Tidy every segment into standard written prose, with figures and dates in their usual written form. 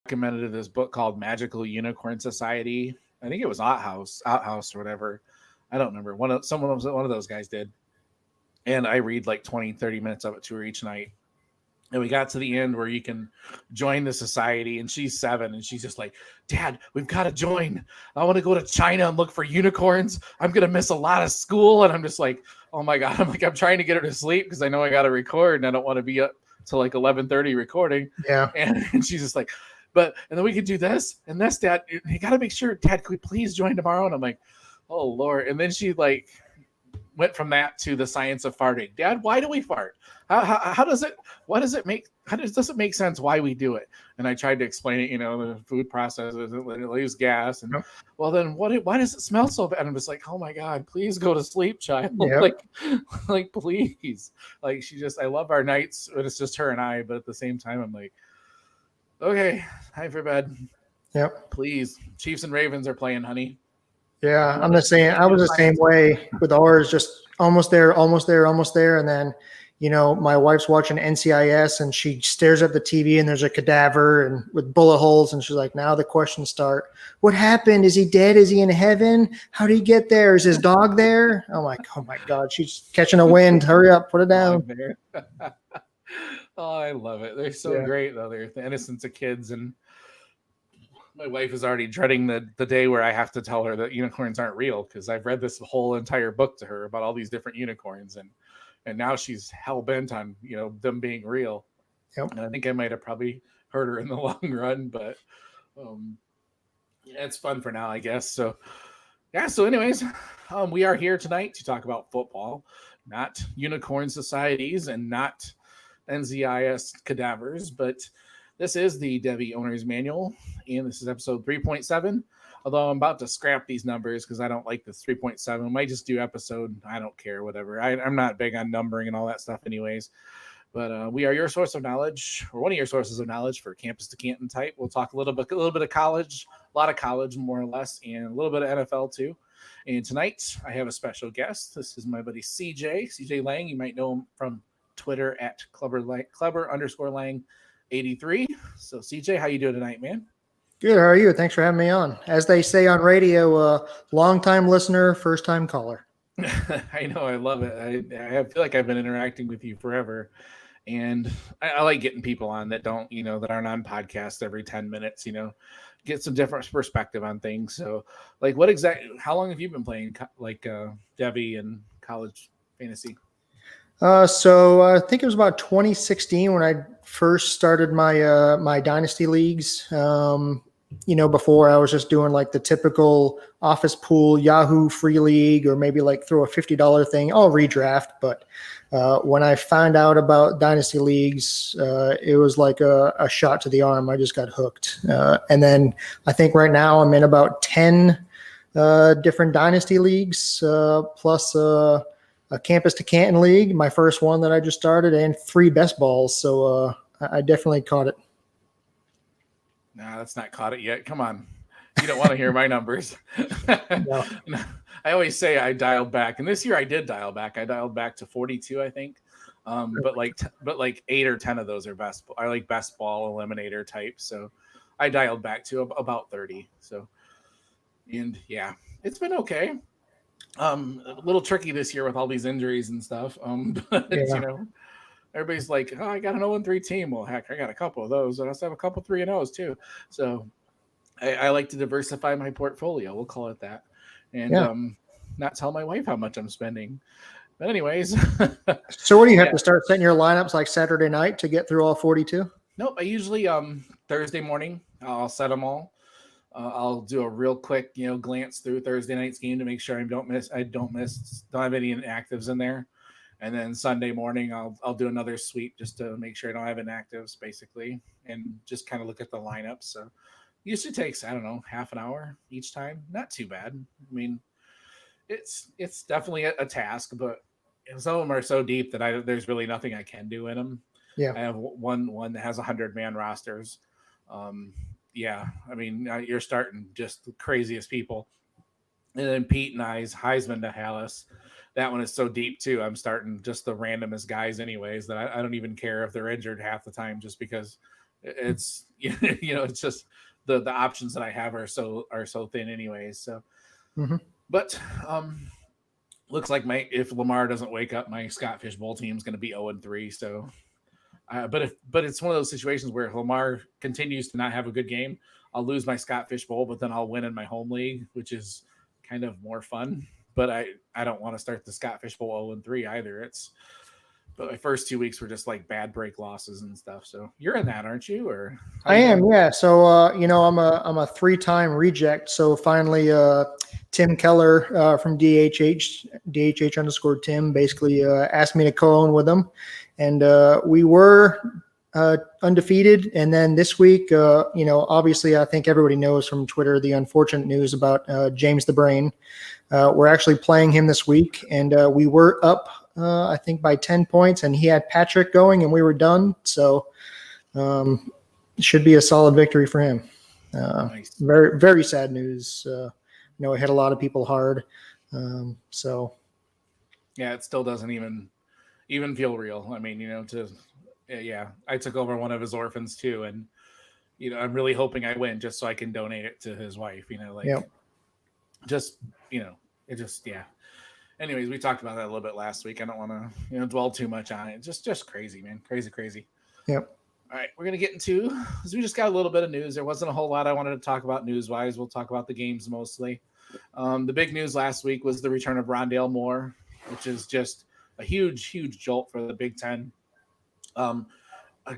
recommended this book called Magical Unicorn Society. I think it was Outhouse or whatever. I don't remember. One of those guys did. And I read like 20, 30 minutes of it to her each night. And we got to the end where you can join the society, and she's 7, and she's just like, Dad, we've got to join. I want to go to China and look for unicorns. I'm going to miss a lot of school. And I'm just like, oh my God. I'm trying to get her to sleep because I know I got to record and I don't want to be up till like 11:30 recording. Yeah. And she's just like, and then we could do this and this, Dad. You got to make sure, Dad, could we please join tomorrow? And I'm like, oh Lord. And then she like went from that to the science of farting. Dad, why do we fart? How does it make sense why we do it? And I tried to explain it, the food processes, it leaves gas. And well, then why does it smell so bad? And I'm just like, oh my God, please go to sleep, child. Yep. like, please. Like, I love our nights when it's just her and I, but at the same time, I'm like, okay, time for bed. Yep. Please. Chiefs and Ravens are playing, honey. Yeah, I'm the same. I was the same way with ours, just almost there. And then, my wife's watching NCIS and she stares at the TV and there's a cadaver and with bullet holes. And she's like, now the questions start. What happened? Is he dead? Is he in heaven? How did he get there? Is his dog there? I'm like, oh my God, she's catching a wind. Hurry up, put it down. Oh, I love it. They're so great though. They're the innocence of kids. And my wife is already dreading the day where I have to tell her that unicorns aren't real, because I've read this whole entire book to her about all these different unicorns, and now she's hell bent on them being real. Yep. And I think I might have probably hurt her in the long run, but it's fun for now, I guess. So yeah. So anyways, we are here tonight to talk about football, not unicorn societies and not NCIS cadavers, but this is the Devy Owner's Manual, and this is episode 3.7. Although I'm about to scrap these numbers because I don't like this 3.7. I might just do episode. I don't care, whatever. I'm not big on numbering and all that stuff anyways. But we are your source of knowledge, or one of your sources of knowledge for campus to Canton type. We'll talk a little bit of college, a lot of college more or less, and a little bit of NFL too. And tonight I have a special guest. This is my buddy CJ Lang. You might know him from Twitter at clever_Lang 83. So CJ, how you doing tonight, man? Good. How are you? Thanks for having me on. As they say on radio, long-time listener, first-time caller. I know. I love it. I feel like I've been interacting with you forever, and I like getting people on that don't, that aren't on podcasts every 10 minutes, get some different perspective on things. So like how long have you been playing Devy and college fantasy? So I think it was about 2016 when I first started my my dynasty leagues. Before I was just doing like the typical office pool, Yahoo free league, or maybe like throw a $50 thing. I'll redraft. But when I found out about dynasty leagues, it was like a shot to the arm. I just got hooked. And then I think right now I'm in about 10 different dynasty leagues, plus a campus to Canton league, my first one that I just started, and 3 best balls. So I definitely caught it. No, that's not caught it yet. Come on. You don't want to hear my numbers. No. I always say I dialed back, and this year I did dial back. I dialed back to 42, I think. But like 8 or 10 of those are best ball eliminator type. So I dialed back to about 30. So, and yeah, it's been okay. A little tricky this year with all these injuries and stuff. But everybody's like, oh, I got an 0-3 team. Well, heck, I got a couple of those. I also have a couple 3-0s too. So I like to diversify my portfolio. We'll call it that. And not tell my wife how much I'm spending. But anyways. So what do you have to start setting your lineups like Saturday night to get through all 42? Nope. I usually Thursday morning, I'll set them all. I'll do a real quick, glance through Thursday night's game to make sure I don't have any inactives in there. And then Sunday morning, I'll do another sweep just to make sure I don't have inactives, basically, and just kind of look at the lineup. So usually takes, I don't know, half an hour each time. Not too bad. I mean, it's definitely a task, but some of them are so deep that there's really nothing I can do in them. Yeah, I have one that has 100-man rosters. Yeah, I mean, you're starting just the craziest people. And then Pete and I's Heisman to Hallis. That one is so deep too. I'm starting just the randomest guys anyways that I don't even care if they're injured half the time, just because it's it's just the options that I have are so thin anyways. So, Mm-hmm. but looks like if Lamar doesn't wake up, my Scott Fishbowl team is going to be 0-3. So, but it's one of those situations where if Lamar continues to not have a good game, I'll lose my Scott Fishbowl, but then I'll win in my home league, which is kind of more fun. But I don't want to start the Scott Fishbowl 0-3 either. But my first 2 weeks were just like bad break losses and stuff. So you're in that, aren't you? Or I am, yeah. So I'm a 3-time reject. So finally, Tim Keller from DHH underscore Tim basically asked me to co-own with him, and we were undefeated. And then this week, obviously, I think everybody knows from Twitter the unfortunate news about James the Brain. We're actually playing him this week, and we were up, I think, by 10 points, and he had Patrick going, and we were done. So it should be a solid victory for him. Nice. Very, very sad news. It hit a lot of people hard. So yeah, it still doesn't even feel real. I mean, I took over one of his orphans too, and I'm really hoping I win just so I can donate it to his wife. Anyways, we talked about that a little bit last week. I don't want to dwell too much on it. Just crazy, man. Crazy. Yep. All right, we're going to get into, because we just got a little bit of news. There wasn't a whole lot I wanted to talk about news-wise. We'll talk about the games mostly. The big news last week was the return of Rondale Moore, which is just a huge jolt for the Big Ten. A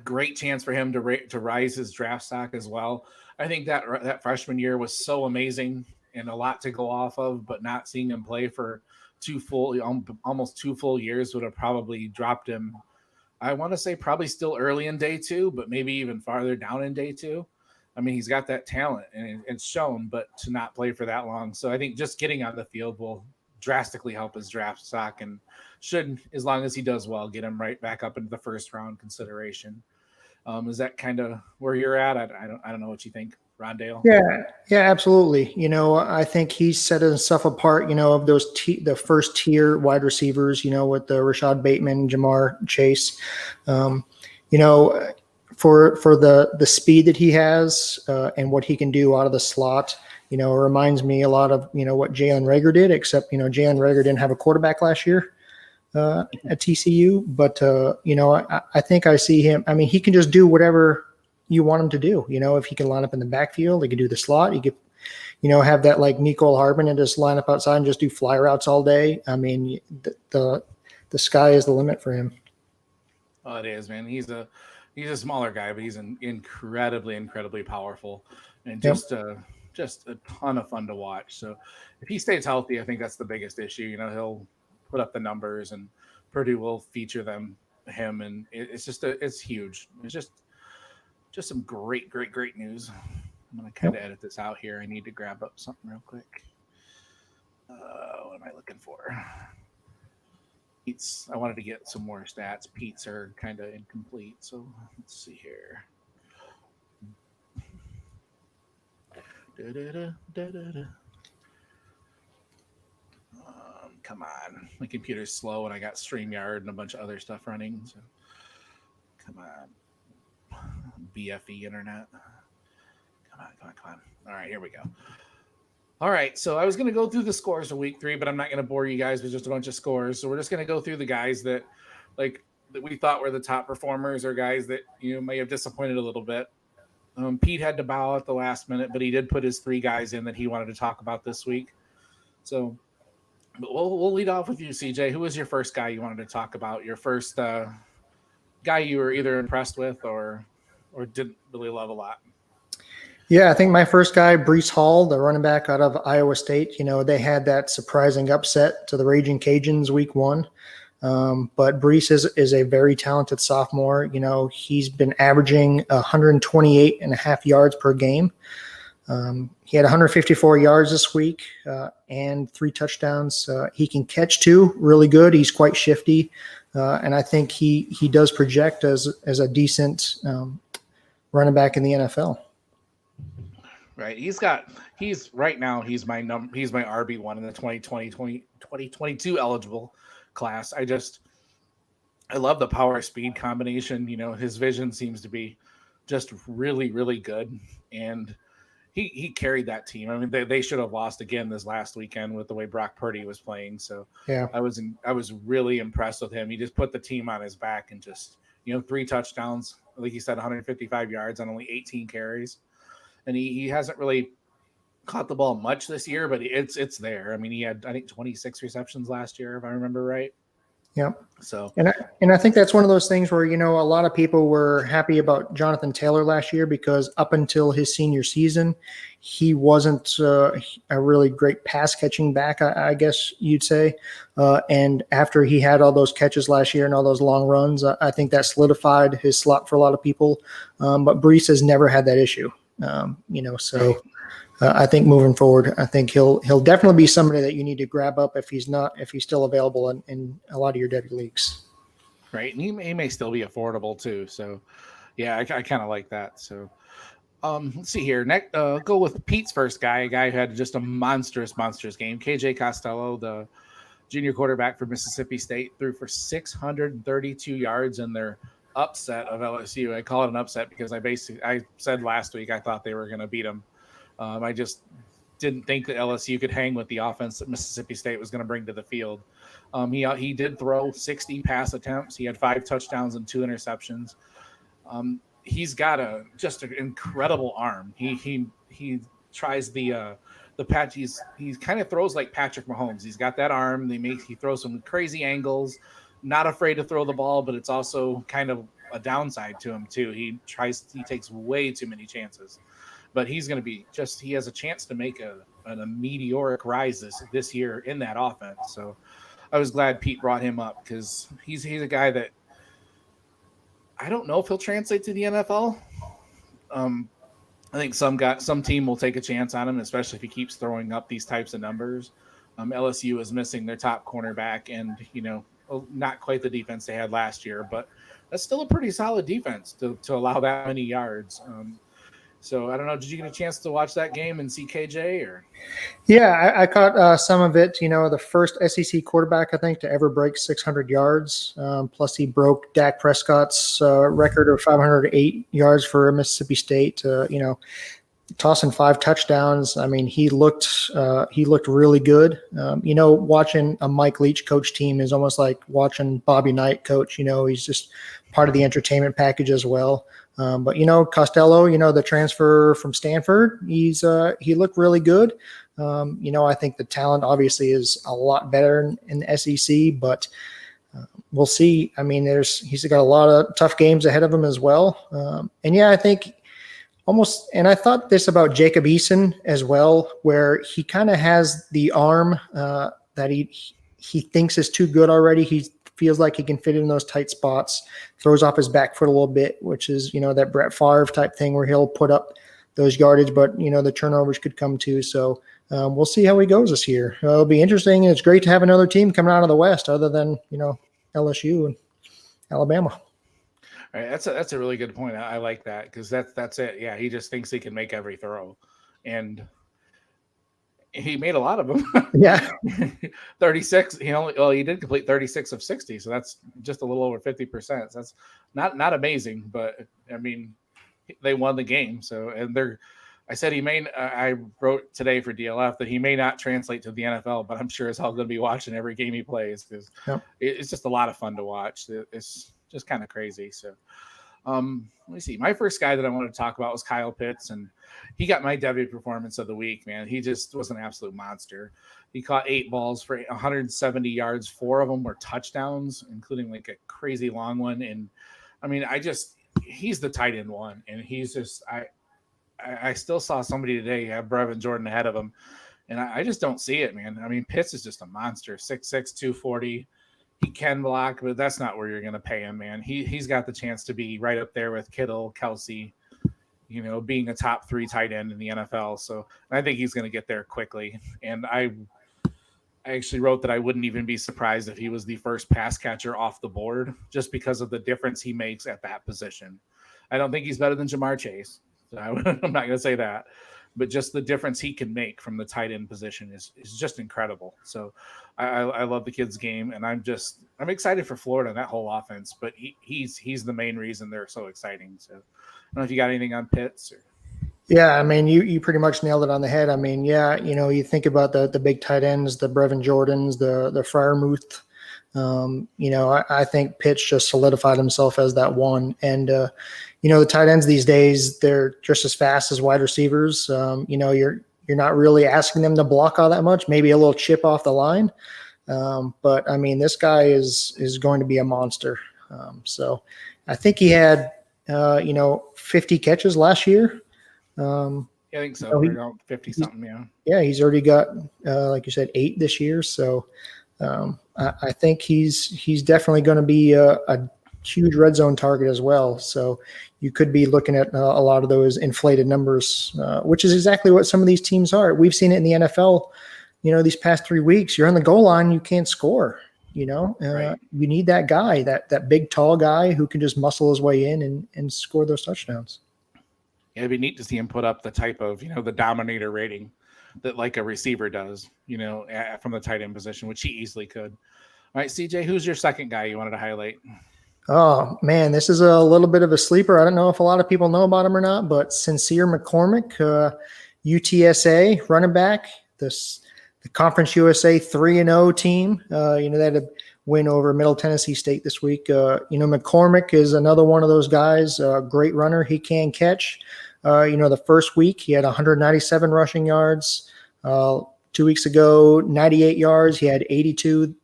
great chance for him to rise his draft stock as well. I think that freshman year was so amazing and a lot to go off of, but not seeing him play for almost 2 full years would have probably dropped him. I want to say probably still early in day 2, but maybe even farther down in day 2. I mean, he's got that talent and it's shown, but to not play for that long. So I think just getting on the field will drastically help his draft stock and should, as long as he does well, get him right back up into the first round consideration. Is that kind of where you're at? I don't know what you think, Rondale. Yeah, absolutely. I think he's set himself apart, of those the first tier wide receivers, with the Rashad Bateman, Jamar Chase, for the speed that he has and what he can do out of the slot. It reminds me a lot of, what Jalen Reagor did, except, Jalen Reagor didn't have a quarterback last year at TCU. But, I think I see him. I mean, he can just do whatever you want him to do. If he can line up in the backfield, he can do the slot. He could, have that like Nicole Harbin and just line up outside and just do fly routes all day. I mean, the sky is the limit for him. Oh, it is, man. He's a smaller guy, but he's incredibly powerful and just a ton of fun to watch. So if he stays healthy, I think that's the biggest issue. He'll put up the numbers and Purdue will feature him. And it's huge. It's just some great news. I'm going to kind of edit this out here. I need to grab up something real quick. What am I looking for? Pete's. I wanted to get some more stats. Pete's are kind of incomplete. So let's see here. Come on. My computer's slow and I got StreamYard and a bunch of other stuff running. So come on. BFE internet. Come on. All right, here we go. All right, so I was going to go through the scores for week 3, but I'm not going to bore you guys with just a bunch of scores. So we're just going to go through the guys that we thought were the top performers or guys that may have disappointed a little bit. Pete had to bow at the last minute, but he did put his 3 guys in that he wanted to talk about this week. So we'll lead off with you, CJ. Who was your first guy you wanted to talk about? Your first guy you were either impressed with or didn't really love a lot? Yeah, I think my first guy, Breece Hall, the running back out of Iowa State, they had that surprising upset to the Raging Cajuns week 1. But Breece is a very talented sophomore. He's been averaging 128.5 yards per game. He had 154 yards this week and 3 touchdowns. He can catch too, really good. He's quite shifty. And I think he does project as a decent running back in the NFL. Right. He's my RB1 in the 2022 eligible class. I love the power speed combination. His vision seems to be just really, really good. And he carried that team. I mean, they should have lost again this last weekend with the way Brock Purdy was playing. So Yeah. I was really impressed with him. He just put the team on his back and just 3 touchdowns, like you said, 155 yards on only 18 carries, and he hasn't really caught the ball much this year, but it's there. I mean, he had I think 26 receptions last year if I remember right. Yeah. So And I think that's one of those things where, a lot of people were happy about Jonathan Taylor last year because up until his senior season, he wasn't a really great pass catching back, I guess you'd say. And after he had all those catches last year and all those long runs, I think that solidified his slot for a lot of people. But Brees has never had that issue, so. Right. I think moving forward, I think he'll definitely be somebody that you need to grab up if he's still available in a lot of your Devy leagues. Right, and he may still be affordable too. So, yeah, I kind of like that. So, let's see here. Next, go with Pete's first guy, a guy who had just a monstrous game. KJ Costello, the junior quarterback for Mississippi State, threw for 632 yards in their upset of LSU. I call it an upset because I said last week I thought they were going to beat them. I just didn't think that LSU could hang with the offense that Mississippi State was going to bring to the field. He did throw 60 pass attempts. He had 5 touchdowns and 2 interceptions. He's got just an incredible arm. He tries the patch. He kind of throws like Patrick Mahomes. He's got that arm. He throws some crazy angles. Not afraid to throw the ball, but it's also kind of a downside to him too. He takes way too many chances. But he's going to be he has a chance to make a meteoric rise this year in that offense. So I was glad Pete brought him up because he's a guy that I don't know if he'll translate to the NFL. I think some team will take a chance on him, especially if he keeps throwing up these types of numbers. LSU is missing their top cornerback and, not quite the defense they had last year, but that's still a pretty solid defense to allow that many yards. So I don't know. Did you get a chance to watch that game and see KJ or? Yeah, I caught some of it. The first SEC quarterback I think to ever break 600 yards. Plus, he broke Dak Prescott's record of 508 yards for Mississippi State. Tossing 5 touchdowns. I mean, he looked really good. Watching a Mike Leach coach team is almost like watching Bobby Knight coach. He's just part of the entertainment package as well. But Costello, the transfer from Stanford, he looked really good. I think the talent obviously is a lot better in the SEC, but we'll see. I mean, he's got a lot of tough games ahead of him as well. I think and I thought this about Jacob Eason as well, where he kind of has the arm that he thinks is too good already. He feels like he can fit in those tight spots, throws off his back foot a little bit, which is, that Brett Favre type thing where he'll put up those yardage, but, the turnovers could come too. So we'll see how he goes this year. It'll be interesting. And it's great to have another team coming out of the West other than, LSU and Alabama. All right, that's a really good point. I like that because that's it. Yeah, he just thinks he can make every throw, and he made a lot of them. Yeah, 36. He did complete 36 of 60, so that's just a little over 50%. So that's not amazing, but I mean, they won the game. So I said I wrote today for DLF that he may not translate to the NFL, but I'm sure as hell going to be watching every game he plays because it's just a lot of fun to watch. It's just kind of crazy. So let me see. My first guy that I wanted to talk about was Kyle Pitts, and he got my Devy performance of the week, man. He just was an absolute monster. He caught 8 balls for 170 yards. 4 of them were touchdowns, including like a crazy long one. And I mean, he's the tight end one, and he's just I still saw somebody today have Brevin Jordan ahead of him, and I just don't see it, man. I mean, Pitts is just a monster. 6'6", 240. He can block, but that's not where you're going to pay him, man. He's got the chance to be right up there with Kittle, Kelsey, being a top 3 tight end in the NFL. So I think he's going to get there quickly. And I actually wrote that I wouldn't even be surprised if he was the first pass catcher off the board just because of the difference he makes at that position. I don't think he's better than Jamar Chase. So I'm not going to say that. But just the difference he can make from the tight end position is just incredible. So I love the kid's game, and I'm excited for Florida and that whole offense. But he's the main reason they're so exciting. So don't know if you got anything on Pitts. Or... Yeah, I mean, you pretty much nailed it on the head. I mean, yeah, you think about the big tight ends, the Brevin Jordans, the Freiermuth. I think Pitts just solidified himself as that one. And the tight ends these days, they're just as fast as wide receivers. You're not really asking them to block all that much. Maybe a little chip off the line. But I mean, this guy is going to be a monster. So I think he had 50 catches last year. Yeah, I think so. Around 50 something. Yeah, he's already got like you said 8 this year. So I think he's definitely going to be a huge red zone target as well. So you could be looking at a lot of those inflated numbers, which is exactly what some of these teams are. We've seen it in the NFL. These past 3 weeks, you're on the goal line, you can't score. Right. You need that guy, that big, tall guy who can just muscle his way in and score those touchdowns. Yeah, it'd be neat to see him put up the type of, the dominator rating that like a receiver does, from the tight end position, which he easily could. All right, CJ, who's your second guy you wanted to highlight? Oh, man, this is a little bit of a sleeper. I don't know if a lot of people know about him or not, but Sincere McCormick, UTSA running back, the Conference USA 3-0 team, they had a win over Middle Tennessee State this week. McCormick is another one of those guys, great runner. He can catch. The first week he had 197 rushing yards. 2 weeks ago, 98 yards. He had 82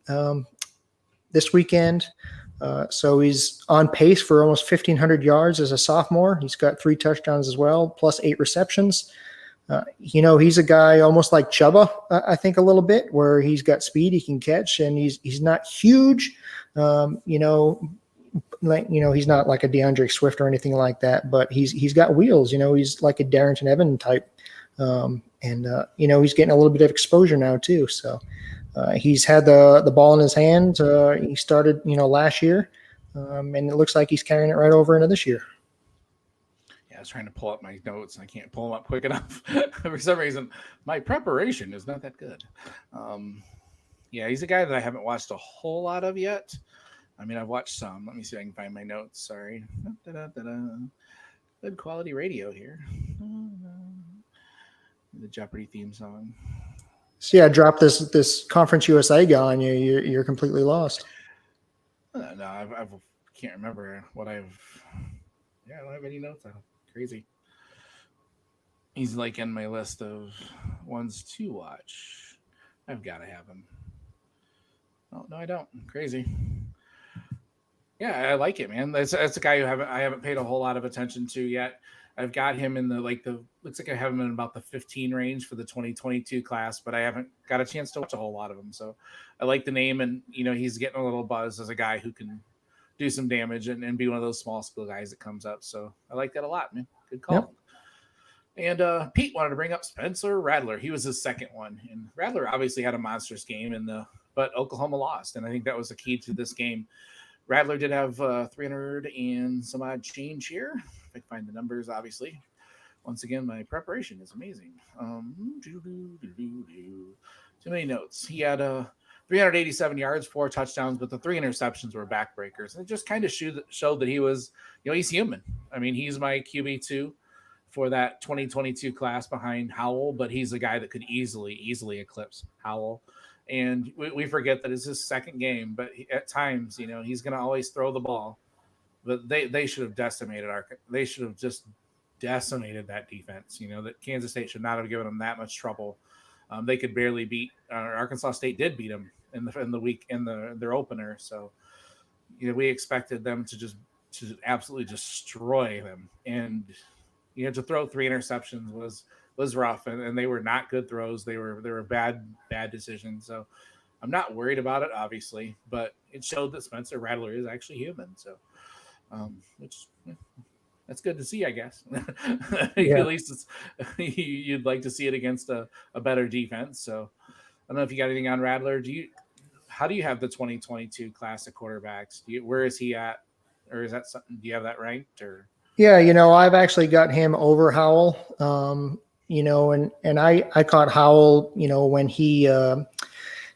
this weekend. So he's on pace for almost 1,500 yards as a sophomore. He's got 3 touchdowns as well, plus 8 receptions. He's a guy almost like Chuba, I think a little bit, where he's got speed, he can catch, and he's not huge. He's not like a DeAndre Swift or anything like that, but he's got wheels. He's like a Darrington Evans type, and he's getting a little bit of exposure now too. So he's had the ball in his hand. He started last year, and it looks like he's carrying it right over into this year. I was trying to pull up my notes and I can't pull them up quick enough. For some reason, my preparation is not that good. He's a guy that I haven't watched a whole lot of yet. I mean, I've watched some. Let me see if I can find my notes. Sorry. Good quality radio here. The Jeopardy theme song. So yeah, drop this Conference USA guy on you. You're completely lost. No, I can't remember what I've. Yeah, I don't have any notes on him. Crazy. He's like in my list of ones to watch. I've got to have him. Oh no, I don't. Crazy. Yeah, I like it, man. That's a guy who I haven't paid a whole lot of attention to yet. I've got him in the looks like I have him in about the 15 range for the 2022 class, but I haven't got a chance to watch a whole lot of them. So I like the name, and he's getting a little buzz as a guy who can do some damage and be one of those small school guys that comes up. So I like that a lot, man. Good call. Yep. And Pete wanted to bring up Spencer Rattler. He was his second one. And Rattler obviously had a monstrous game but Oklahoma lost. And I think that was the key to this game. Rattler did have 300 and some odd change here. If I can find the numbers, obviously. Once again, my preparation is amazing. Too many notes. He had 387 yards, 4 touchdowns, but the 3 interceptions were backbreakers. And it just kind of showed that he was, he's human. I mean, he's my QB2 for that 2022 class behind Howell, but he's a guy that could easily eclipse Howell. And we forget that it's his second game, but at times, he's going to always throw the ball. But they should have decimated just decimated that defense. That Kansas State should not have given them that much trouble. They could barely beat Arkansas State did beat them in the week in their opener. So, we expected them to absolutely destroy them, and to throw 3 interceptions was rough, and they were not good throws. They were bad decisions. So I'm not worried about it, obviously, but it showed that Spencer Rattler is actually human. So, that's good to see, I guess. Yeah. At least you'd like to see it against a better defense. So I don't know if you got anything on Rattler. How do you have the 2022 class of quarterbacks? Where is he at? Or is that something, do you have that ranked or? Yeah, I've actually got him over Howell. And I caught Howell, when he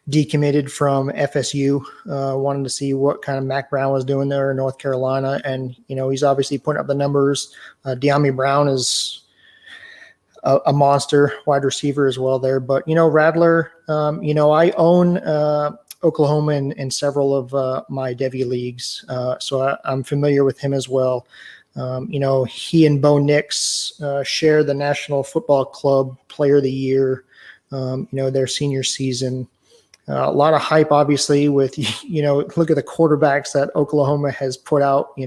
decommitted from FSU. Wanted to see what kind of Mac Brown was doing there in North Carolina. And, he's obviously putting up the numbers. De'Ami Brown is a monster wide receiver as well there. But, Rattler, I own Oklahoma in several of my Devy leagues. So I'm familiar with him as well. He and Bo Nix share the National Football Club Player of the Year, their senior season. A lot of hype, obviously, with, look at the quarterbacks that Oklahoma has put out,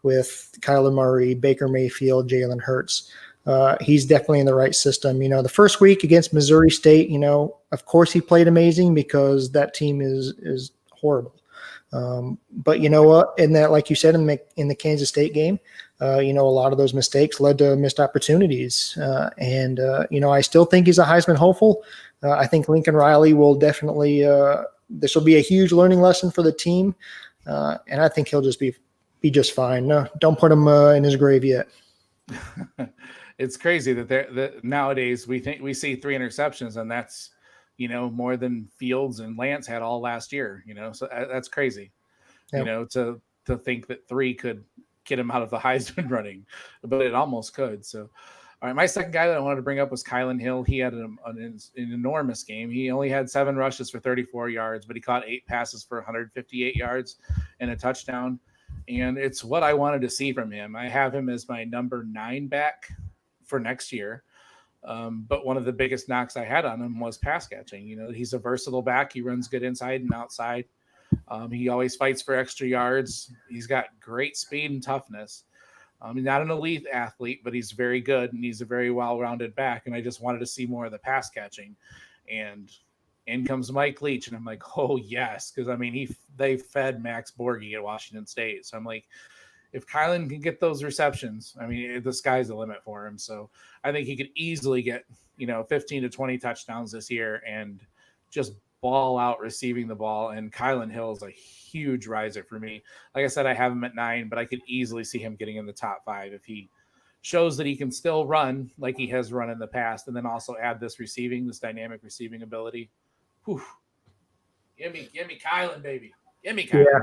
with Kyler Murray, Baker Mayfield, Jalen Hurts. He's definitely in the right system. The first week against Missouri State, of course he played amazing because that team is horrible. But you know what? In that, like you said, in the Kansas State game, a lot of those mistakes led to missed opportunities. And I still think he's a Heisman hopeful. I think Lincoln Riley will definitely. This will be a huge learning lesson for the team, and I think he'll just be just fine. No, don't put him in his grave yet. It's crazy that nowadays we see 3 interceptions, and that's more than Fields and Lance had all last year. So that's crazy. Yep. To think that 3 could get him out of the Heisman running, but it almost could. So, all right, my second guy that I wanted to bring up was Kylan Hill. He had an enormous game. He only had 7 rushes for 34 yards, but he caught 8 passes for 158 yards and a touchdown. And it's what I wanted to see from him. I have him as my number 9 back for next year. But one of the biggest knocks I had on him was pass catching. He's a versatile back. He runs good inside and outside. He always fights for extra yards. He's got great speed and toughness. He's not an elite athlete, but he's very good, and he's a very well-rounded back. And I just wanted to see more of the pass catching. And in comes Mike Leach, and I'm like, oh yes, because they fed Max Borghi at Washington State. So I'm like, if Kylan can get those receptions, the sky's the limit for him. So I think he could easily get 15 to 20 touchdowns this year and just ball out receiving the ball. And Kylan Hill is a huge riser for me. Like I said, I have him at 9, but I could easily see him getting in the top 5 if he shows that he can still run like he has run in the past, and then also add this dynamic receiving ability. Whew. Give me Kylan, baby. Give me Kylan.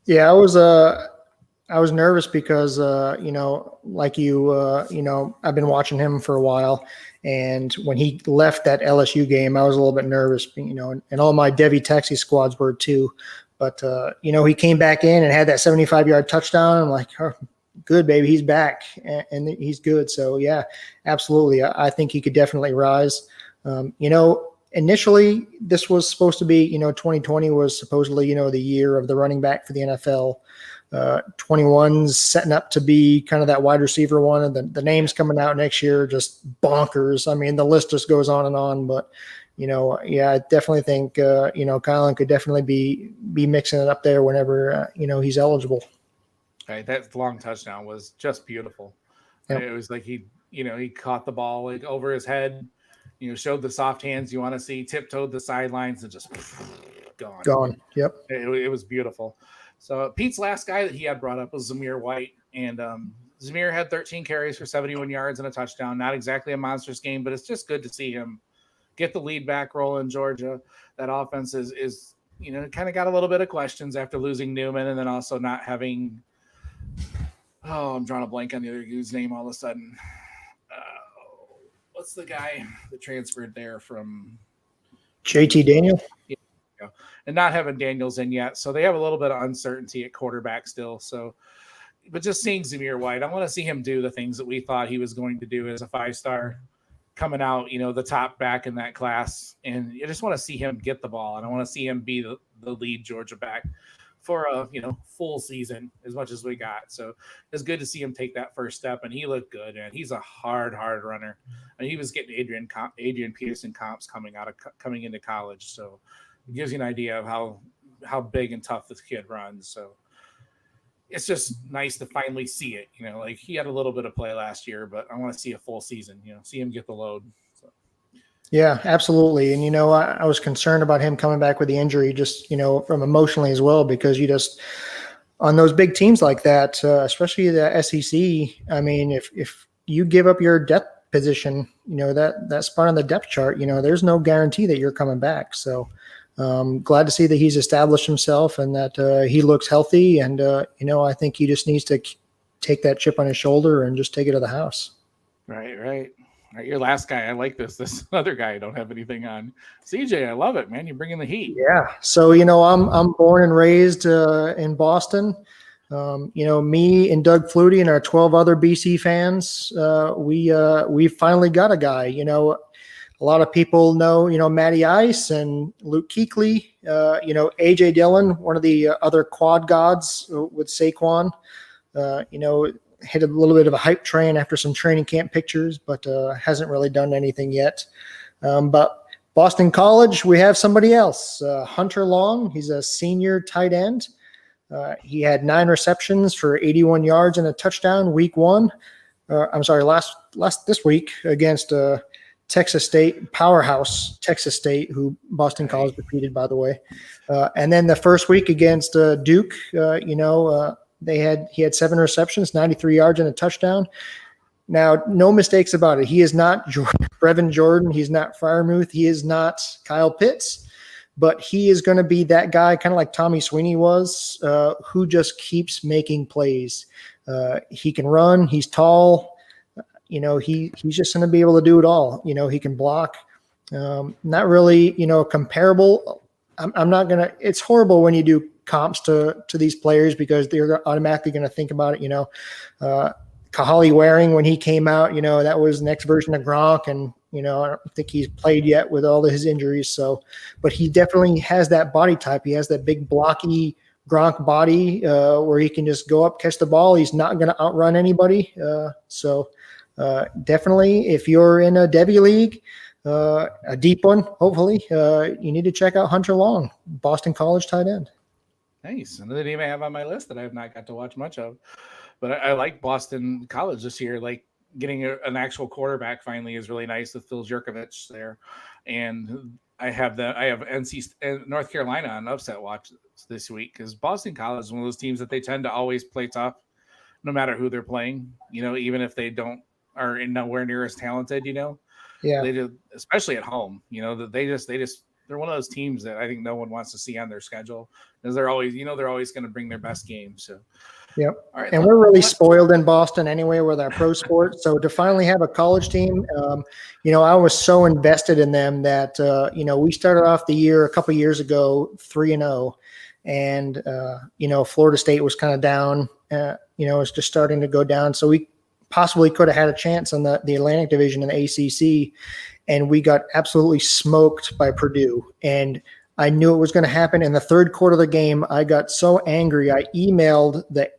Yeah, I was nervous because, like you, I've been watching him for a while. And when he left that LSU game, I was a little bit nervous, and all my Devy taxi squads were too. But, he came back in and had that 75-yard touchdown. I'm like, oh, good, baby. He's back and he's good. So, yeah, absolutely. I think he could definitely rise. Initially, this was supposed to be, 2020 was supposedly, the year of the running back for the NFL. 21's setting up to be kind of that wide receiver one, and the names coming out next year just bonkers. The list just goes on and on. But I definitely think Kylan could definitely be mixing it up there whenever he's eligible. Right, that long touchdown was just beautiful. Yep. It was like he caught the ball like over his head. Showed the soft hands you want to see, tiptoed the sidelines, and just gone. Yep, it was beautiful. So Pete's last guy that he had brought up was Zamir White, and Zamir had 13 carries for 71 yards and a touchdown. Not exactly a monstrous game, but it's just good to see him get the lead back role in Georgia. That offense is kind of got a little bit of questions after losing Newman, and then also not having. Oh, I'm drawing a blank on the other dude's name all of a sudden. What's the guy that transferred there from JT Daniel? Yeah. And not having Daniels in yet. So they have a little bit of uncertainty at quarterback still. So, but just seeing Zamir White, I want to see him do the things that we thought he was going to do as a 5-star coming out, the top back in that class. And I just want to see him get the ball. And I want to see him be the lead Georgia back for a, full season as much as we got. So it's good to see him take that first step, and he looked good, and he's a hard runner. And he was getting Adrian Peterson comps coming into college. So it gives you an idea of how big and tough this kid runs. So it's just nice to finally see it, like he had a little bit of play last year, but I want to see a full season, see him get the load. So. Yeah, absolutely. And, I was concerned about him coming back with the injury, just, from emotionally as well, because you just, on those big teams like that, especially the SEC, if you give up your depth position, that spot on the depth chart, there's no guarantee that you're coming back. So glad to see that he's established himself and that he looks healthy. And, I think he just needs to take that chip on his shoulder and just take it to the house. Right. All right, your last guy. I like this. This other guy I don't have anything on. CJ, I love it, man. You're bringing the heat. Yeah. So, I'm born and raised in Boston. Me and Doug Flutie and our 12 other BC fans, we finally got a guy. A lot of people know, Matty Ice and Luke Kuechly, AJ Dillon, one of the other quad gods with Saquon, hit a little bit of a hype train after some training camp pictures, but hasn't really done anything yet. But Boston College, we have somebody else, Hunter Long. He's a senior tight end. He had 9 receptions for 81 yards and a touchdown week 1. This week against Texas State, powerhouse Texas State, who Boston College defeated, by the way. And then the first week against Duke, he had 7 receptions, 93 yards and a touchdown. Now, no mistakes about it. He is not Brevin Jordan. He's not Freiermuth. He is not Kyle Pitts. But he is going to be that guy, kind of like Tommy Sweeney was, who just keeps making plays. He can run. He's tall. He's just going to be able to do it all. He can block. Not really, comparable. I'm not going to – it's horrible when you do comps to these players because they're automatically going to think about it, Kahali Waring, when he came out, that was the next version of Gronk, and I don't think he's played yet with all of his injuries. So, but he definitely has that body type. He has that big blocky Gronk body where he can just go up, catch the ball. He's not going to outrun anybody. Definitely, if you're in a Devy league, a deep one, hopefully, you need to check out Hunter Long, Boston College tight end. Nice. Another name I have on my list that I have not got to watch much of, but I like Boston College this year. Like getting an actual quarterback finally is really nice with Phil Jurkovich there. And I have North Carolina on upset watch this week because Boston College is one of those teams that they tend to always play tough no matter who they're playing, even if they are nowhere near as talented, Yeah. They do, especially at home, they're one of those teams that I think no one wants to see on their schedule because they're always going to bring their best game. So, yep. All right, and we're really spoiled in Boston anyway with our pro sport. So to finally have a college team, I was so invested in them that, we started off the year a couple of years ago, 3-0, and, Florida State was kind of down, it's just starting to go down. So we possibly could have had a chance on the Atlantic Division in the ACC. And we got absolutely smoked by Purdue. And I knew it was going to happen. In the third quarter of the game, I got so angry. I emailed the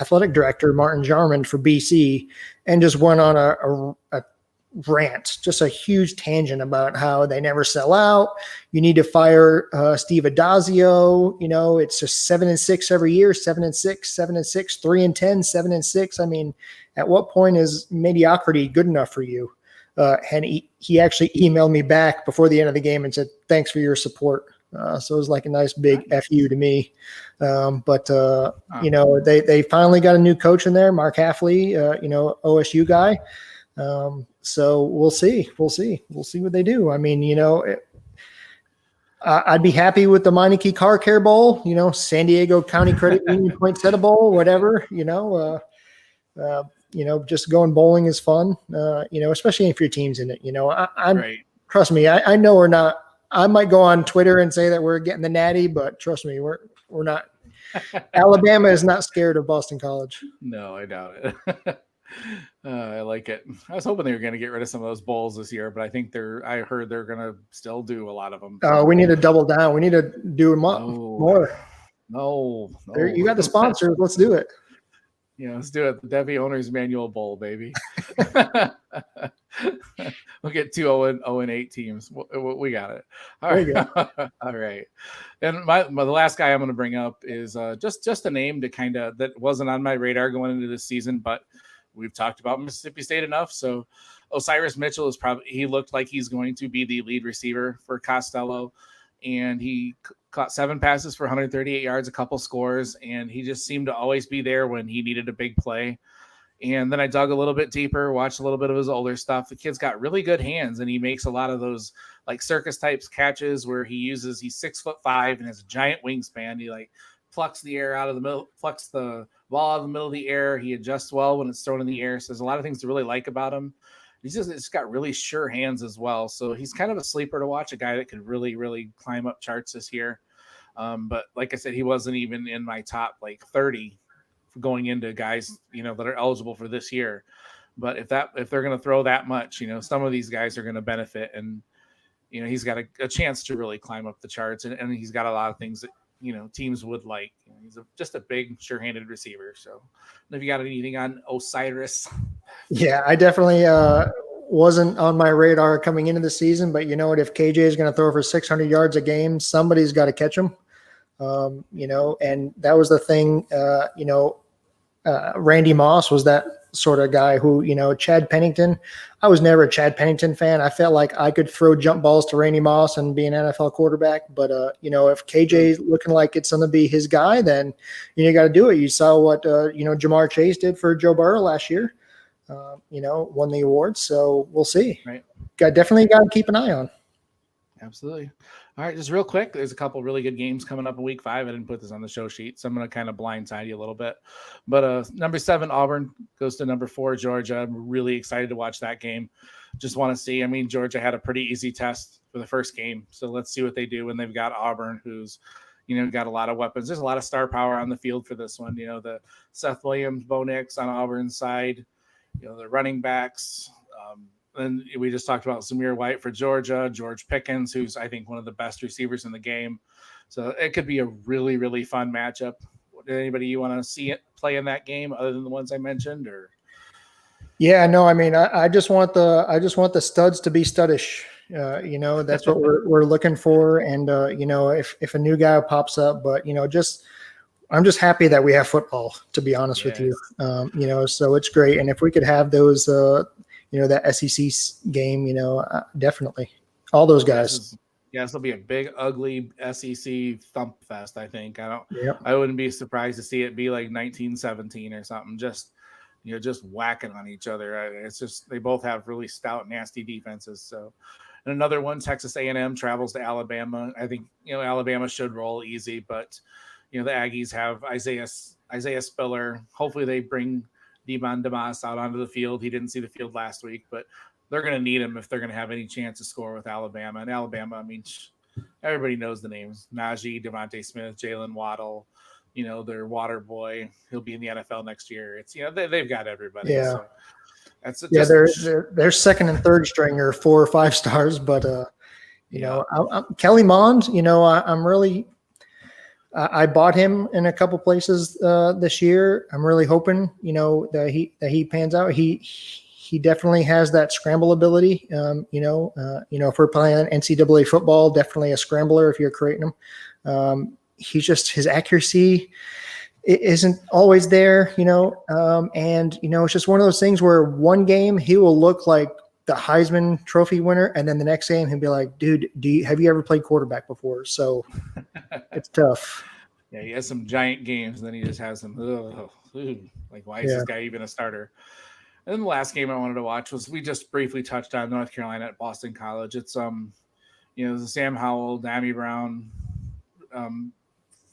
athletic director, Martin Jarman, for BC, and just went on a rant, just a huge tangent about how they never sell out. You need to fire Steve Adazio. It's just 7-6 every year, 7-6, 7-6, 3-10, 7-6. I mean, at what point is mediocrity good enough for you? And he actually emailed me back before the end of the game and said, "Thanks for your support." So it was like a nice big FU to me. They finally got a new coach in there, Mark Halfley, OSU guy. So we'll see what they do. I mean, I'd be happy with the Meineke Car Care Bowl, San Diego County Credit Union Poinsettia Bowl, whatever, just going bowling is fun, especially if your team's in it. Right. Trust me, I know we're not. I might go on Twitter and say that we're getting the natty, but trust me, we're not. Alabama is not scared of Boston College. No, I doubt it. I like it. I was hoping they were going to get rid of some of those bowls this year, but I think I heard they're going to still do a lot of them. We need to double down. We need to do them up more. No. You got the sponsors. Let's do it. Yeah, let's do it. The Devy Owner's Manual Bowl, baby. We'll get 2 0-8 teams. We got it. All right. All right. And the last guy I'm going to bring up is just a name that wasn't on my radar going into this season, but we've talked about Mississippi State enough. So Osiris Mitchell he looked like he's going to be the lead receiver for Costello. And he caught 7 passes for 138 yards, a couple scores, and he just seemed to always be there when he needed a big play. And then I dug a little bit deeper, watched a little bit of his older stuff. The kid's got really good hands, and he makes a lot of those like circus types catches where he's 6'5" and has a giant wingspan. He like plucks the air out of the middle, plucks the ball out of the middle of the air. He adjusts well when it's thrown in the air. So there's a lot of things to really like about him. It's got really sure hands as well. So he's kind of a sleeper to watch, a guy that could really, really climb up charts this year. But like I said, he wasn't even in my top like 30 going into guys, that are eligible for this year. But if they're going to throw that much, some of these guys are going to benefit, and he's got a chance to really climb up the charts, and he's got a lot of things that teams would like. He's just a big, sure-handed receiver. So, if you got anything on Osiris? Yeah, I definitely wasn't on my radar coming into the season, but you know what? If KJ is going to throw for 600 yards a game, somebody's got to catch him. And that was the thing. Randy Moss was that sort of guy who, Chad Pennington. I was never a Chad Pennington fan. I felt like I could throw jump balls to Randy Moss and be an NFL quarterback. But, if KJ's looking like it's going to be his guy, then you got to do it. You saw what, Jamar Chase did for Joe Burrow last year, won the award. So we'll see. Right. Definitely got to keep an eye on. Absolutely. All right, just real quick, there's a couple really good games coming up in week 5. I didn't put this on the show sheet, so I'm going to kind of blindside you a little bit. But number 7, Auburn goes to number 4, Georgia. I'm really excited to watch that game. Just want to see. Georgia had a pretty easy test for the first game, so let's see what they do when they've got Auburn, who's got a lot of weapons. There's a lot of star power on the field for this one. The Seth Williams, Bo Nix on Auburn's side, the running backs. And we just talked about Zamir White for Georgia, George Pickens, who's I think one of the best receivers in the game. So it could be a really, really fun matchup. Anybody you want to see it play in that game other than the ones I mentioned, or? Yeah, no, I just want the studs to be studdish. That's what we're looking for. And if a new guy pops up, but I'm just happy that we have football, to be honest with you. So it's great. And if we could have those, that SEC game, definitely all those guys. This will be a big, ugly SEC thump fest. I think I wouldn't be surprised to see it be like 1917 or something. Just whacking on each other. It's just they both have really stout, nasty defenses. So, and another one, Texas A&M travels to Alabama. I think Alabama should roll easy, but the Aggies have Isaiah Spiller. Hopefully, they bring Devon Damas out onto the field. He didn't see the field last week, but they're going to need him if they're going to have any chance to score with Alabama. And Alabama, everybody knows the names: Najee, Devontae Smith, Jalen Waddle. Their water boy. He'll be in the NFL next year. It's they've got everybody. Yeah, so they're second and third string or 4 or 5 stars, but Kelly Mond. I'm really. I bought him in a couple places this year. I'm really hoping, that he pans out. He definitely has that scramble ability. If we're playing NCAA football, definitely a scrambler if you're creating him. His accuracy isn't always there, and it's just one of those things where one game he will look like the Heisman Trophy winner, and then the next game he'll be like, dude, have you ever played quarterback before? So it's tough. Yeah, he has some giant games, and then he just has some like, why is this guy even a starter? And then the last game I wanted to watch was, we just briefly touched on North Carolina at Boston College. It's the Sam Howell, Dammy Brown,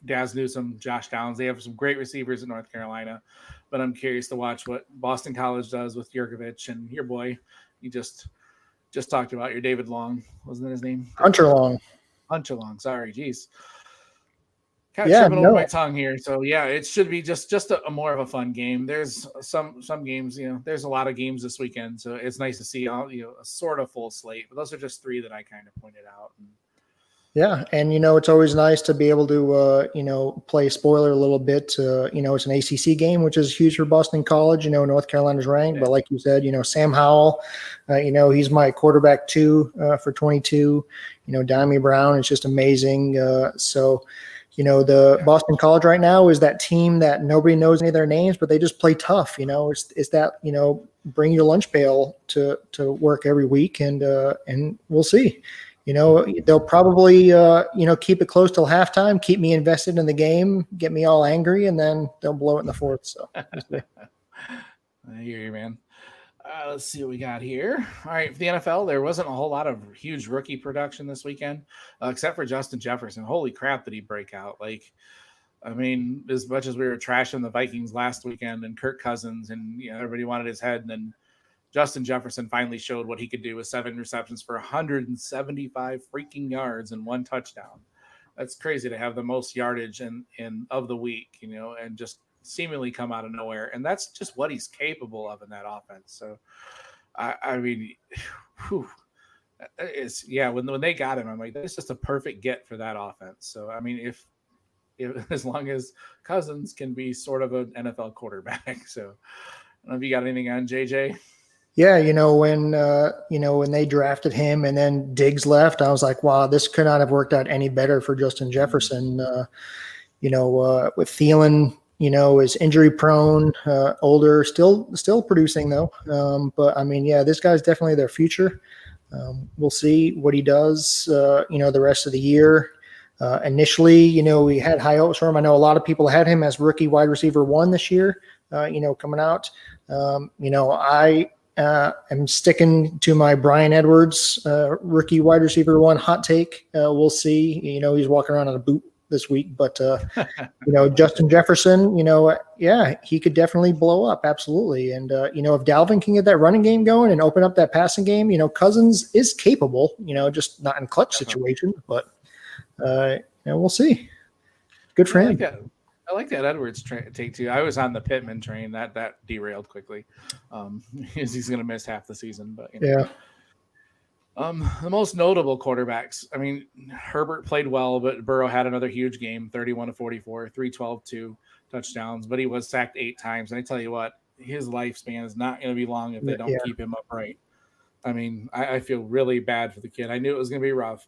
Daz Newsome, Josh Downs. They have some great receivers in North Carolina, but I'm curious to watch what Boston College does with Jurkovich and your boy. You just talked about your David Long, wasn't that his name? Hunter Long. Sorry, geez. Kind of tripping over my tongue here. So it should be just a more of a fun game. There's some games, there's a lot of games this weekend, so it's nice to see all a sort of full slate. But those are just 3 that I kind of pointed out. Yeah, and it's always nice to be able to play spoiler a little bit. It's an ACC game, which is huge for Boston College. North Carolina's ranked, but like you said, Sam Howell, he's my quarterback 2 for 22. Dammy Brown is just amazing. The Boston College right now is that team that nobody knows any of their names, but they just play tough. It's that bring your lunch pail to work every week, and we'll see. They'll probably keep it close till halftime, keep me invested in the game, get me all angry, and then they'll blow it in the fourth. So I hear you, man. Let's see what we got here. All right, for the NFL, there wasn't a whole lot of huge rookie production this weekend, except for Justin Jefferson. Holy crap, did he break out! Like, I mean, as much as we were trashing the Vikings last weekend and Kirk Cousins, and everybody wanted his head, and then Justin Jefferson finally showed what he could do with 7 receptions for 175 freaking yards and 1 touchdown. That's crazy to have the most yardage in of the week, and just seemingly come out of nowhere. And that's just what he's capable of in that offense. So, I mean, whew, when they got him, I'm like, that's just a perfect get for that offense. So, I mean, if as long as Cousins can be sort of an NFL quarterback. So, I don't know if you got anything on JJ. Yeah, when they drafted him and then Diggs left, I was like, wow, this could not have worked out any better for Justin Jefferson. With Thielen, is injury prone, older, still producing though. But I mean, yeah, this guy's definitely their future. We'll see what he does, the rest of the year. Initially, we had high hopes for him. I know a lot of people had him as rookie wide receiver 1 this year, coming out. I'm sticking to my Bryan Edwards rookie wide receiver 1 hot take. We'll see. He's walking around in a boot this week, but Justin Jefferson, he could definitely blow up. Absolutely. And if Dalvin can get that running game going and open up that passing game, Cousins is capable. Just not in clutch situations, but we'll see. Good for him. I like that Edwards take too. I was on the Pittman train that derailed quickly. He's going to miss half the season, but yeah. The most notable quarterbacks. I mean, Herbert played well, but Burrow had another huge game: 31 to 44, 312, 2 touchdowns. But he was sacked 8 times. And I tell you what, his lifespan is not going to be long if they don't keep him upright. I mean, I feel really bad for the kid. I knew it was going to be rough,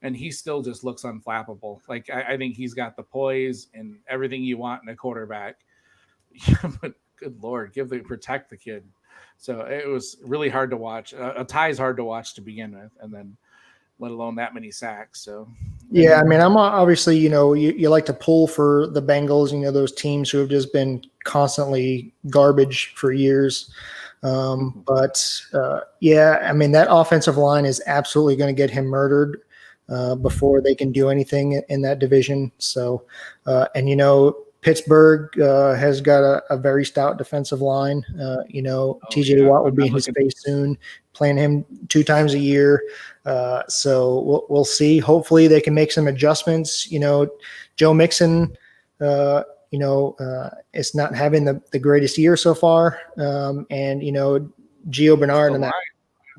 and he still just looks unflappable. Like, I think he's got the poise and everything you want in a quarterback. But good Lord, protect the kid. So it was really hard to watch. A tie is hard to watch to begin with, and then let alone that many sacks. So yeah, I mean, I'm obviously, you like to pull for the Bengals, those teams who have just been constantly garbage for years. But I mean, that offensive line is absolutely going to get him murdered before they can do anything in that division. So, Pittsburgh has got a very stout defensive line. TJ Watt will be in his face soon, playing him 2 times a year. So we'll see. Hopefully they can make some adjustments. Joe Mixon, is not having the greatest year so far. And Gio Bernard and that,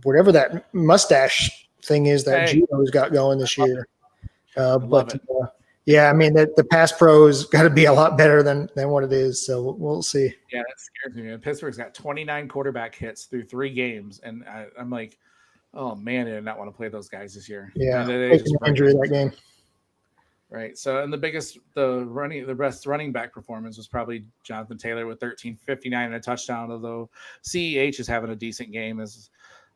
whatever that mustache thing is that Gio's got going this year. Yeah, I mean, the pass pro's got to be a lot better than what it is. So we'll see. Yeah, that scares me, man. Pittsburgh's got 29 quarterback hits through 3 games, and I'm like, oh man, I did not want to play those guys this year. Yeah, injury that game. Right. So, and the best running back performance was probably Jonathan Taylor with 1359 and a touchdown. Although CEH is having a decent game. As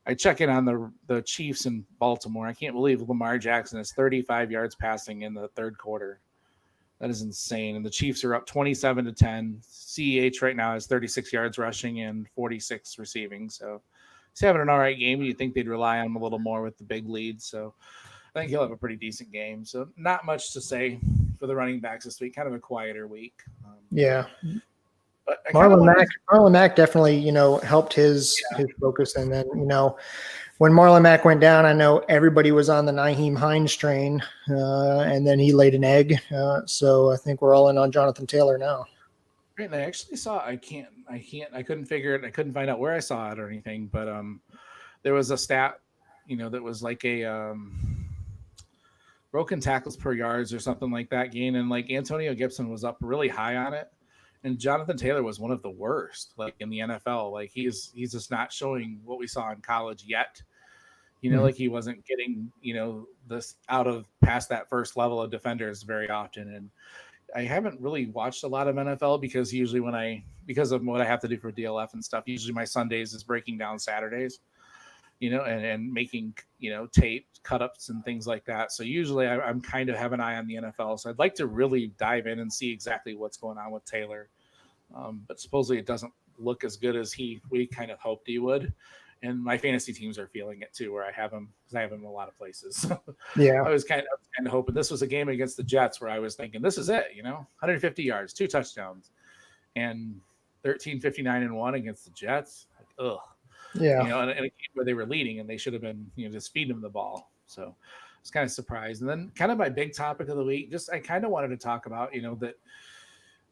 I check in on the Chiefs in Baltimore, I can't believe Lamar Jackson is 35 yards passing in the 3rd quarter. That is insane. And the Chiefs are up 27-10. CEH right now has 36 yards rushing and 46 receiving. So he's having an all right game. You'd think they'd rely on him a little more with the big lead. So I think he'll have a pretty decent game. So not much to say for the running backs this week. Kind of a quieter week. Yeah. But Marlon Mack definitely, helped his focus. And then, when Marlon Mack went down, I know everybody was on the Nyheim Hines train, and then he laid an egg. So I think we're all in on Jonathan Taylor now. Right, and I actually saw. I couldn't figure it. I couldn't find out where I saw it or anything. But there was a stat, that was like a broken tackles per yards or something like that gain, and like Antonio Gibson was up really high on it. And Jonathan Taylor was one of the worst, like in the NFL. Like he's just not showing what we saw in college yet. Like he wasn't getting, this out of past that first level of defenders very often. And I haven't really watched a lot of NFL because usually because of what I have to do for DLF and stuff, usually my Sundays is breaking down Saturdays, and making, tape cut-ups and things like that. So usually I'm kind of have an eye on the NFL. So I'd like to really dive in and see exactly what's going on with Taylor. But supposedly it doesn't look as good as we kind of hoped he would. And my fantasy teams are feeling it too, where I have him because I have him in a lot of places. Yeah. I was kind of hoping this was a game against the Jets where I was thinking this is it, 150 yards, 2 touchdowns, and 13-59-1 against the Jets. Like, ugh. Yeah. In a game where they were leading and they should have been, just feeding them the ball. So I was kind of surprised. And then kind of my big topic of the week, I kind of wanted to talk about, that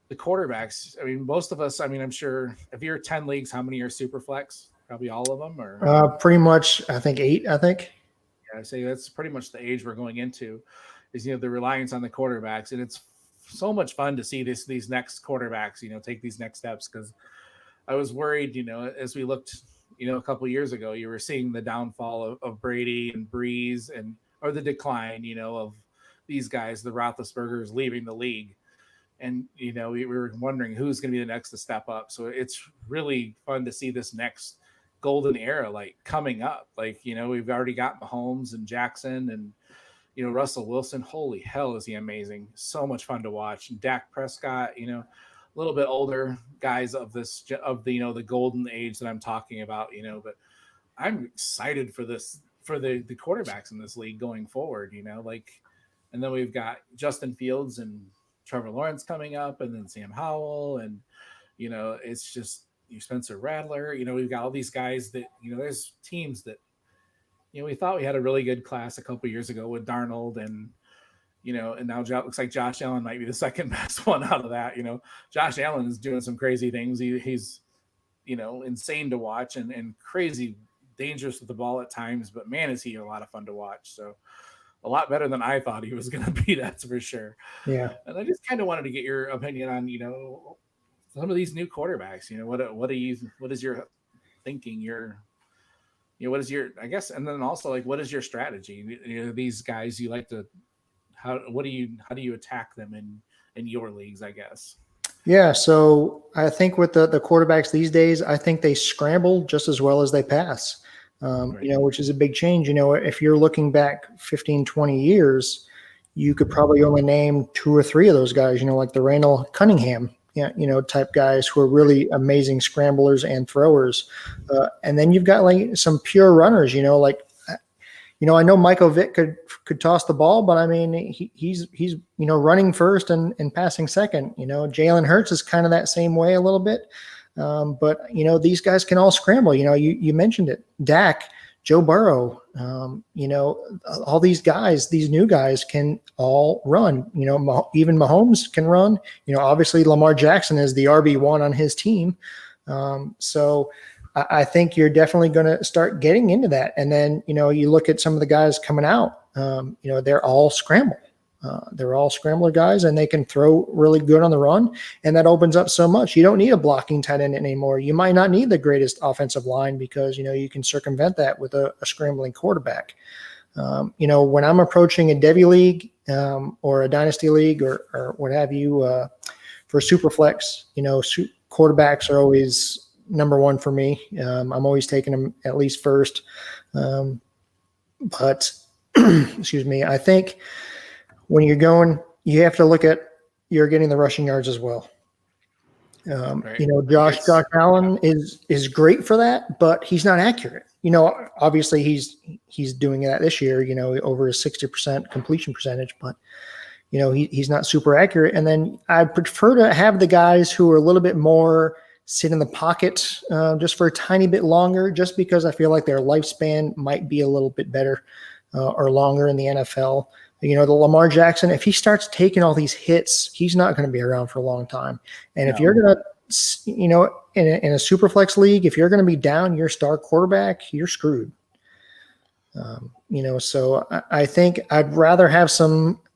the quarterbacks. I mean, most of us, I'm sure if you're 10 leagues, how many are super flex? Probably all of them, or Pretty much, I think 8, I think. yeah, I say that's pretty much the age we're going into is, the reliance on the quarterbacks. And it's so much fun to see these next quarterbacks, take these next steps. Cause I was worried, as we looked, a couple of years ago, you were seeing the downfall of Brady and Breeze or the decline, of these guys, the Roethlisbergers leaving the league. And, we were wondering who's going to be the next to step up. So it's really fun to see this next golden era, like coming up. Like, we've already got Mahomes and Jackson and, Russell Wilson. Holy hell, is he amazing. So much fun to watch. And Dak Prescott, a little bit older guys of the golden age that I'm talking about, but I'm excited for this, for the quarterbacks in this league going forward, and then we've got Justin Fields and Trevor Lawrence coming up, and then Sam Howell, and it's just Spencer Rattler. We've got all these guys that there's teams that we thought we had a really good class a couple years ago with Darnold, and and now looks like Josh Allen might be the second best one out of that. Josh Allen is doing some crazy things. He's insane to watch and crazy dangerous with the ball at times, but man, is he a lot of fun to watch. So a lot better than I thought he was going to be. That's for sure. Yeah. And I just kind of wanted to get your opinion on, some of these new quarterbacks, what is your thinking? What is your, I guess, and then also like, what is your strategy? These guys you like to, how do you attack them in your leagues, I guess? Yeah. So I think with the quarterbacks these days, I think they scramble just as well as they pass. Right. Which is a big change. If you're looking back 15, 20 years, you could probably only name 2 or 3 of those guys, like the Randall Cunningham, type guys who are really amazing scramblers and throwers. And then you've got like some pure runners, I know Michael Vick could toss the ball, but I mean, he's running first and passing second. Jalen Hurts is kind of that same way a little bit. But these guys can all scramble. You mentioned it, Dak, Joe Burrow. All these guys, these new guys can all run. Even Mahomes can run. Obviously Lamar Jackson is the RB1 on his team. So I think you're definitely going to start getting into that. And then you look at some of the guys coming out. They're all scramble. They're all scrambler guys, and they can throw really good on the run, and that opens up so much. You don't need a blocking tight end anymore. You might not need the greatest offensive line because you can circumvent that with a scrambling quarterback. When I'm approaching a Devy league or a dynasty league or what have you for Superflex, quarterbacks are always number one for me. I'm always taking them at least first. But excuse me, I think when you're going, you have to look at you're getting the rushing yards as well. Right. Josh Allen is great for that, but he's not accurate. Obviously he's doing that this year, over a 60% completion percentage, but he's not super accurate. And then I prefer to have the guys who are a little bit more sit in the pocket just for a tiny bit longer, just because I feel like their lifespan might be a little bit better or longer in the NFL. The Lamar Jackson, if he starts taking all these hits, he's not going to be around for a long time. And if you're going to, in a super flex league, if you're going to be down your star quarterback, you're screwed. So I think I'd rather have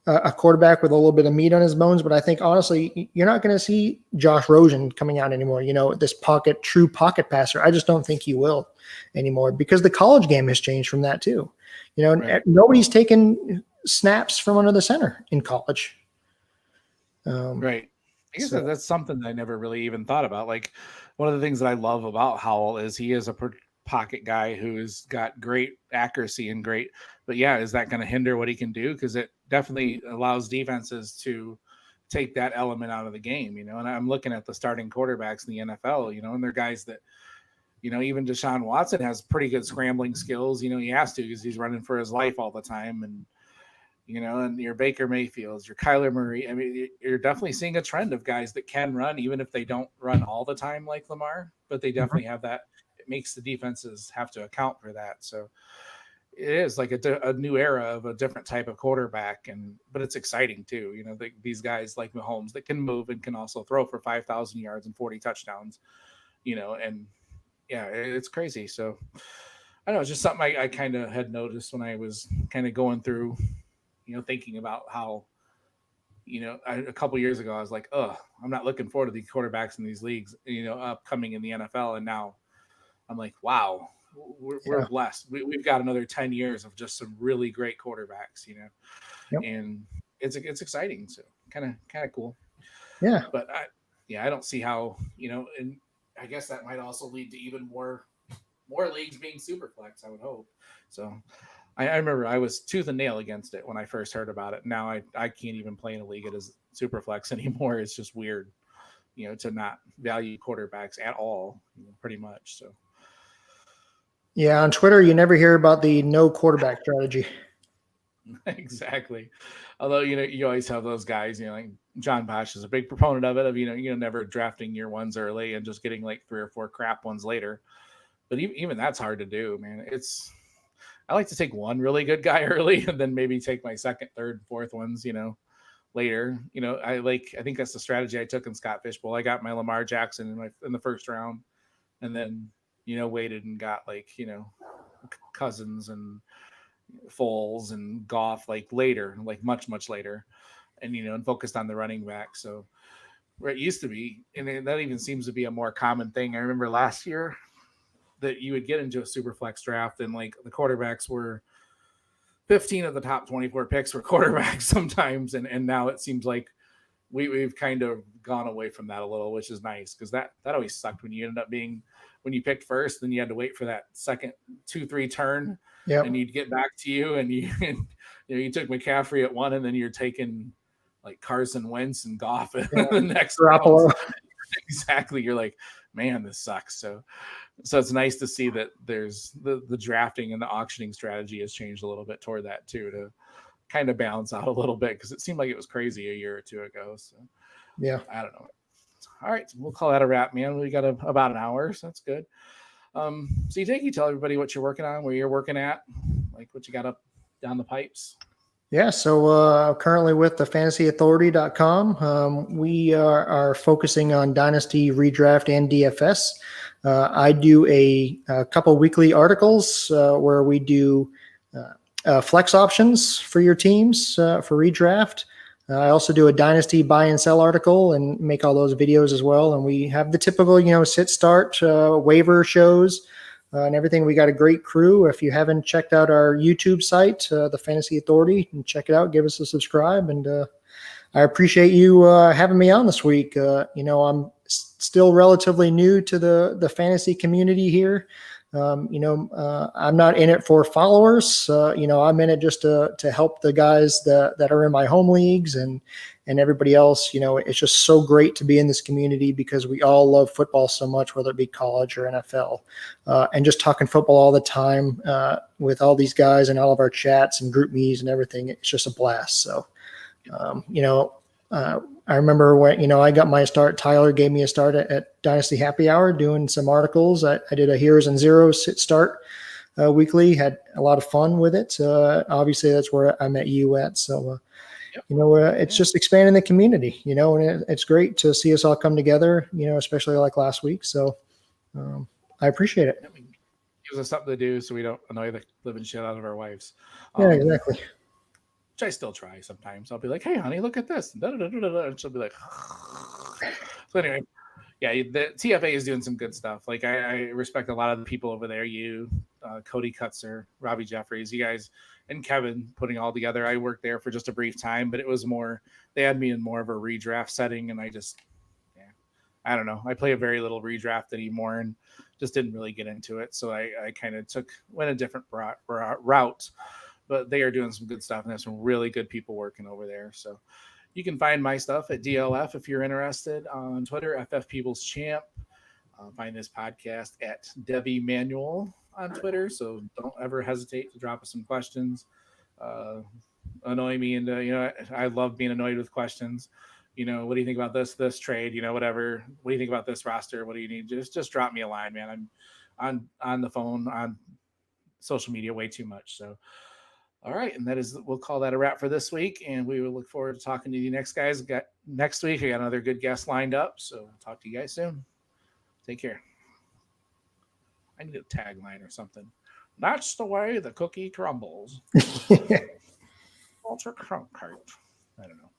a quarterback with a little bit of meat on his bones, but I think honestly, you're not going to see Josh Rosen coming out anymore. This true pocket passer. I just don't think he will anymore because the college game has changed from that too. Right. Nobody's taken snaps from under the center in college. Right. I guess that's something that I never really even thought about. Like one of the things that I love about Howell is he is a pocket guy who's got great accuracy and but yeah, is that going to hinder what he can do? Because it definitely allows defenses to take that element out of the game, you know. And I'm looking at the starting quarterbacks in the NFL, you know, and they're guys that, you know, even Deshaun Watson has pretty good scrambling skills. You know, he has to because he's running for his life all the time. And, you know, and your Baker Mayfields, your Kyler Murray. I mean, you're definitely seeing a trend of guys that can run, even if they don't run all the time like Lamar, but they definitely have that. It makes the defenses have to account for that. So it is like a new era of a different type of quarterback, but it's exciting too. You know, these guys like Mahomes that can move and can also throw for 5,000 yards and 40 touchdowns. You know, and yeah, it's crazy. So I don't know, it's just something I kind of had noticed when I was kind of going through, you know, thinking about how, you know, a couple years ago I was like, oh, I'm not looking forward to the quarterbacks in these leagues, you know, upcoming in the NFL, and now I'm like, wow, we're blessed. We've got another 10 years of just some really great quarterbacks, you know, and it's exciting. So kind of cool. Yeah. But I don't see how, you know, and I guess that might also lead to even more leagues being super flex, I would hope. So I remember I was tooth and nail against it when I first heard about it. Now I can't even play in a league as super flex anymore. It's just weird, you know, to not value quarterbacks at all, you know, pretty much. So Yeah, on Twitter, you never hear about the no quarterback strategy. exactly. Although, you know, you always have those guys, you know, like John Bosch is a big proponent of it, of, you know, never drafting your ones early and just getting like 3 or 4 crap ones later. But even that's hard to do, man. I like to take one really good guy early and then maybe take my second, third, fourth ones, you know, later. You know, I think that's the strategy I took in Scott Fishbowl. I got my Lamar Jackson in the first round, and then, you know, waited and got like, you know, Cousins and Foles and Goff like later, like much later, and, you know, and focused on the running back. So where it used to be, and that even seems to be a more common thing. I remember last year that you would get into a super flex draft and like the quarterbacks were 15 of the top 24 picks were quarterbacks sometimes. And now it seems like we've kind of gone away from that a little, which is nice, because that always sucked when you ended up being, when you picked first, then you had to wait for that second 2-3 turn, and you'd get back to you, and you you took McCaffrey at 1, and then you're taking like Carson Wentz and Goff in the next round. Exactly. You're like, man, this sucks. So it's nice to see that there's the drafting and the auctioning strategy has changed a little bit toward that too, to kind of balance out a little bit, because it seemed like it was crazy a year or two ago. So yeah, I don't know. All right, we'll call that a wrap, man. We got about an hour, so that's good. So you tell everybody what you're working on, where you're working at, like what you got up down the pipes. Yeah, so currently with the fantasyauthority.com, we are focusing on Dynasty, Redraft, and DFS. I do a couple weekly articles where we do flex options for your teams for redraft. I also do a Dynasty buy and sell article and make all those videos as well. And we have the typical, you know, sit, start, waiver shows, and everything. We got a great crew. If you haven't checked out our YouTube site, the Fantasy Authority, and check it out, give us a subscribe. And I appreciate you having me on this week. You know, I'm still relatively new to the fantasy community here. You know, I'm not in it for followers. You know, I'm in it just to help the guys that are in my home leagues and everybody else. You know, it's just so great to be in this community because we all love football so much, whether it be college or NFL, and just talking football all the time with all these guys and all of our chats and group meetings and everything. It's just a blast. So, you know, I remember when, you know, I got my start, Tyler gave me a start at Dynasty Happy Hour doing some articles. I did a Heroes and Zeros start weekly, had a lot of fun with it. Obviously, that's where I met you at. So, you know, it's just expanding the community, you know, and it's great to see us all come together, you know, especially like last week. So I appreciate it. It gives us something to do so we don't annoy the living shit out of our wives. Yeah, exactly. Which I still try sometimes. I'll be like, "Hey, honey, look at this," and she'll be like, so anyway, yeah, the TFA is doing some good stuff. Like I respect a lot of the people over there. You, Cody Kutzer, Robbie Jeffries, you guys, and Kevin putting all together. I worked there for just a brief time, but it was more. They had me in more of a redraft setting, and I just, I don't know. I play a very little redraft anymore, and just didn't really get into it. So I kind of went a different route. But they are doing some good stuff, and there's some really good people working over there. So, You can find my stuff at DLF if you're interested on Twitter, FF People's Champ. Find this podcast at Devy Manual on Twitter. So don't ever hesitate to drop us some questions. Annoy me, and I love being annoyed with questions. What do you think about this trade? Whatever. What do you think about this roster? What do you need? Just drop me a line, man. I'm on the phone, on social media way too much. So, all right, and we'll call that a wrap for this week, and we will look forward to talking to you next week. We got another good guest lined up, so we'll talk to you guys soon. Take care. I need a tagline or something. That's the way the cookie crumbles. Walter Cronkite. I don't know.